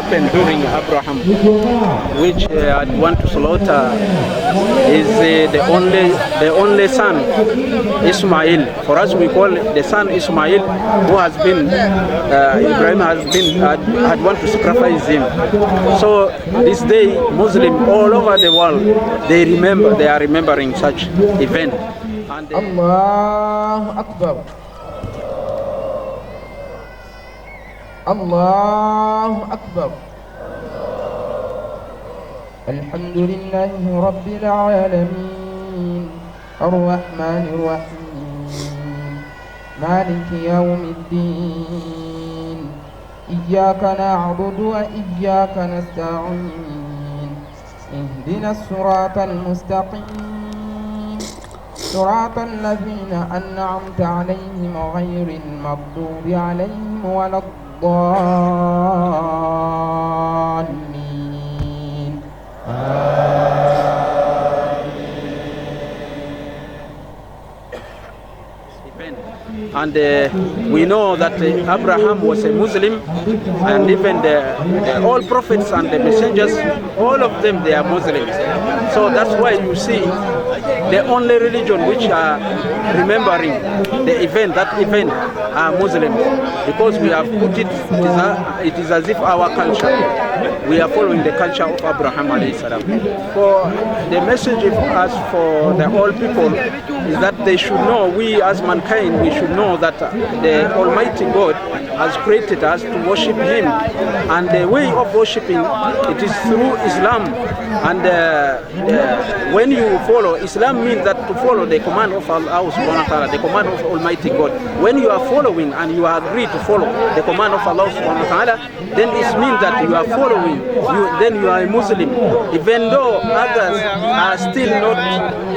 happened during Abraham, which had want to slaughter the only son, Ismail. For us, we call the son Ismail, who has been Ibrahim had want to sacrifice him. So this day, Muslim all over the world, they are remembering such event. And Allahu Akbar. Allahu Akbar. Alhamdulillahi Rabbil Alameen, Ar-Rahmanir Rahim, Maliki Yawmiddin, Iyyaka na'budu wa iyyaka nasta'in, Ihdina as-siratal mustaqim, siratal ladzina an'amta 'alayhim ghayril maghdubi 'alayhim waladdallin. And we know that Abraham was a Muslim, and even all prophets and the messengers, all of them, they are Muslims. So that's why you see the only religion which are remembering the event, that event, are Muslims, because we have put it is as if our culture, we are following the culture of Abraham alayhi salam. For the message of us for the whole people is that they should know, we as mankind, we should know that the Almighty God has created us to worship Him, and the way of worshiping, it is through Islam. And when you follow, Islam means that to follow the command of Allah subhanahu wa ta'ala, the command of Almighty God. When you are following and you agree to follow the command of Allah subhanahu wa ta'ala, then it means that you are following, then you are a Muslim. Even though others are still not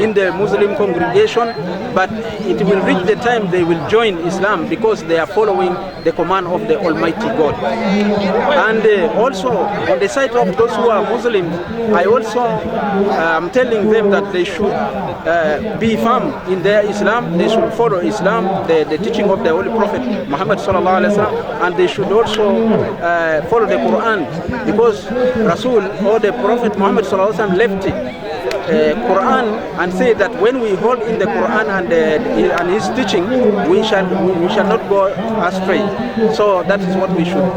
in the Muslim congregation, but it will reach the time they will join Islam because they are following the command of the Almighty God. And also on the side of those who are Muslims, I also am telling them that they should be firm in their Islam. They should follow Islam, the teaching of the Holy Prophet Muhammad sallallahu alaihi wasallam, and they should also follow the Quran, because Rasul or the Prophet Muhammad sallallahu alaihi wasallam left Quran and say that when we hold in the Quran and his teaching, we shall not go astray. So that is what we should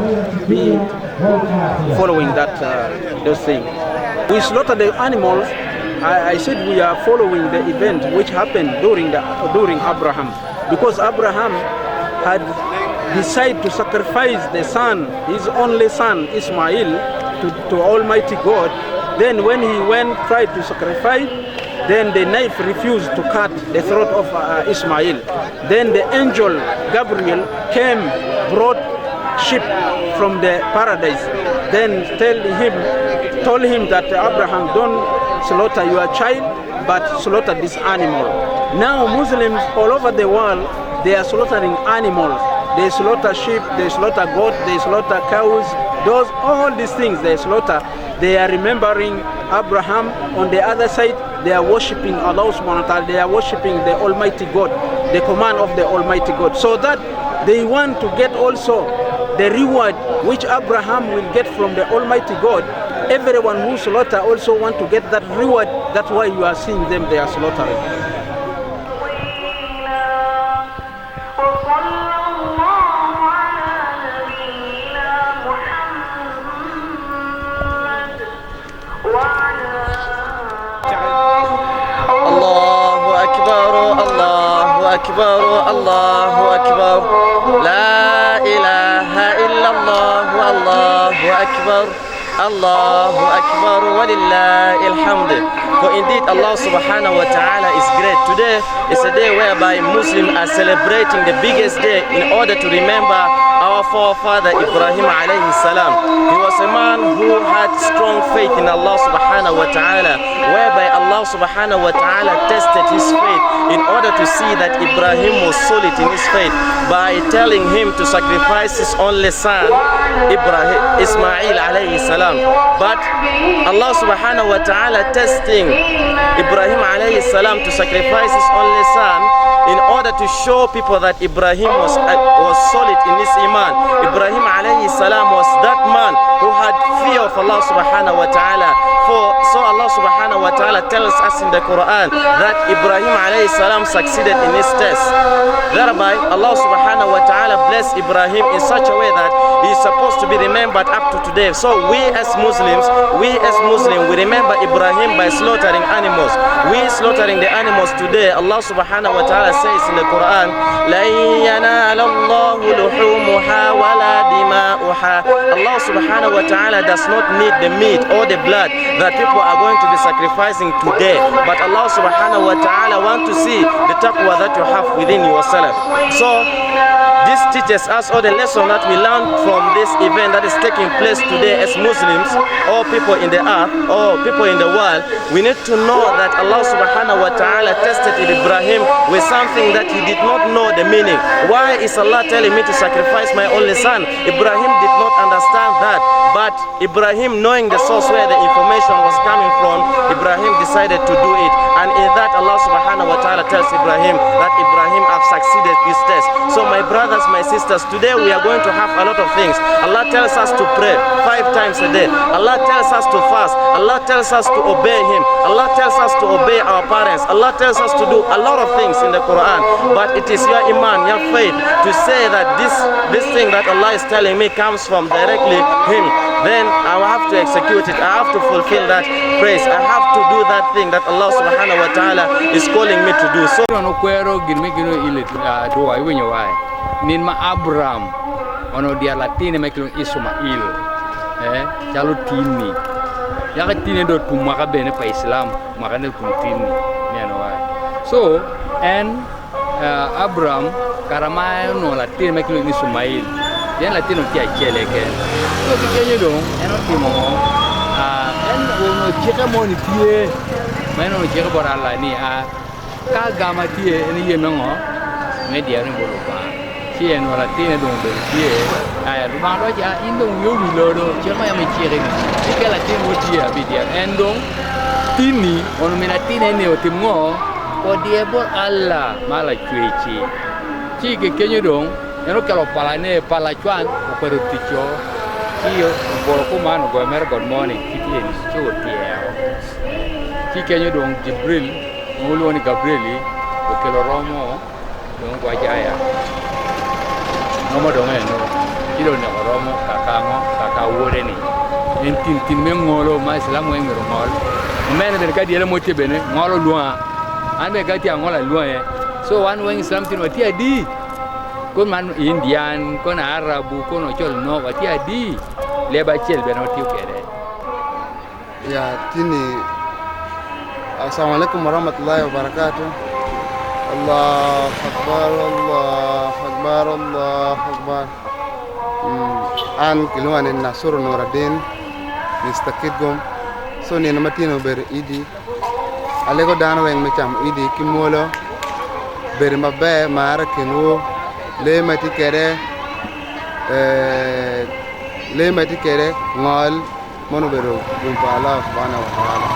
be following, that those things. We slaughter the animals. I said we are following the event which happened during Abraham, because Abraham had decided to sacrifice the son, his only son Ismail, to Almighty God. Then when he tried to sacrifice, then the knife refused to cut the throat of Ismail. Then the angel Gabriel came, brought sheep from the paradise, then told him that Abraham, don't slaughter your child, but slaughter this animal. Now Muslims all over the world, they are slaughtering animals. They slaughter sheep, they slaughter goat, they slaughter cows, all these things they slaughter. They are remembering Abraham. On the other side, they are worshipping Allah subhanahu wa ta'ala. They are worshipping the Almighty God, the command of the Almighty God. So that they want to get also the reward which Abraham will get from the Almighty God. Everyone who slaughter also want to get that reward. That's why you are seeing them, they are slaughtering. أكبر الله أكبر لا إله إلا الله والله أكبر الله أكبر ولله الحمد. For indeed Allah subhanahu wa ta'ala is great. Today is a day whereby Muslims are celebrating the biggest day in order to remember our forefather Ibrahim alayhi salam. He was a man who had strong faith in Allah subhanahu wa ta'ala, whereby Allah subhanahu wa ta'ala tested his faith in order to see that Ibrahim was solid in his faith by telling him to sacrifice his only son Ismail alayhi salam. But Allah subhanahu wa ta'ala testing Ibrahim alayhi salam to sacrifice his only son, in order to show people that Ibrahim was solid in his iman. Ibrahim alayhi salam was that man who had fear of Allah subhanahu wa ta'ala. So Allah subhanahu wa ta'ala tells us in the Quran that Ibrahim alayhi salam succeeded in his test. Thereby Allah subhanahu wa ta'ala blessed Ibrahim in such a way that he is supposed to be remembered up to today. So we as Muslims, we remember Ibrahim by slaughtering animals. We slaughtering the animals today. Allah subhanahu wa ta'ala says in the Quran, لَن يَنَالَ اللَّهُ لُحُومُهَا وَلَا دِمَاؤُهَا. Allah subhanahu wa ta'ala does not need the meat or the blood that people are going to be sacrificing today. But Allah subhanahu wa ta'ala want to see the taqwa that you have within yourself. So this teaches us, or the lesson that we learn from this event that is taking place today as Muslims, or people in the earth, or people in the world, we need to know that Allah subhanahu wa ta'ala tested Ibrahim with something that he did not know the meaning. Why is Allah telling me to sacrifice my only son? Ibrahim did not understand that, but Ibrahim, knowing the source where the information was coming from, Ibrahim decided to do it. And in that, Allah subhanahu wa ta'ala tells Ibrahim that Ibrahim have succeeded this test. So my brothers, my sisters, today we are going to have a lot of things. Allah tells us to pray 5 times a day. Allah tells us to fast. Allah tells us to obey Him. Allah tells us to obey our parents. Allah tells us to do a lot of things in the Quran. But it is your iman, your faith, to say that this thing that Allah is telling me comes from directly Him. Then I will have to execute it. I have to fulfill that praise. I have to do that thing that Allah subhanahu wa ta'ala is calling me to do. So nin ma Abraham ono dia latine mekilo Ismail jalo tini ya ka tini do tum maka bene pa Islam maka ne tum tini neno wa so and Abraham karama no latine mekilo Ismail ya latino ti achele ke so bikenyo do eno timo en ono jeka moni tie meno jeka borala ni ka gama tie ni yemengo media ni bolopa en wala tine don be tie aya lu ma do ja indong yo mi lo do che ma ya me chire ni ke la tin wo dia bi dia endong tini on me la tine ne o timgo o die bor alla mala chuechi chi ke kenyo dong eno ke lo pala ne pala chuan o pero ticho io bor ko mano go mer god morning ti en chu tie chi kenyo dong Jibril ngulo ni Gabrieli o ke lo romo dong gwa jaya nomo donga no kilo ne oromo kaka wore ni entin mengolo ma Islam ngero ngol mena ben kadi ele moti bene ngolo lua ande kadi ngola lua so wan wen Islam tin wati adi kon man Indian kon Arabu kon chol no wati adi le ba chel bene wati kede ya tini. Assalamualaikum warahmatullahi wabarakatuh. Allah akbar, Allah akbar, Allah akbar. An kiluan in Nasur Nuruddin, Mr. Kitgum. So ni namatino ber idi. Alego dano weng mecham idi kimolo. Ber mabe mara kinu le mati kere ngol mono beru gumpa Allah subhanahu wa ta'ala.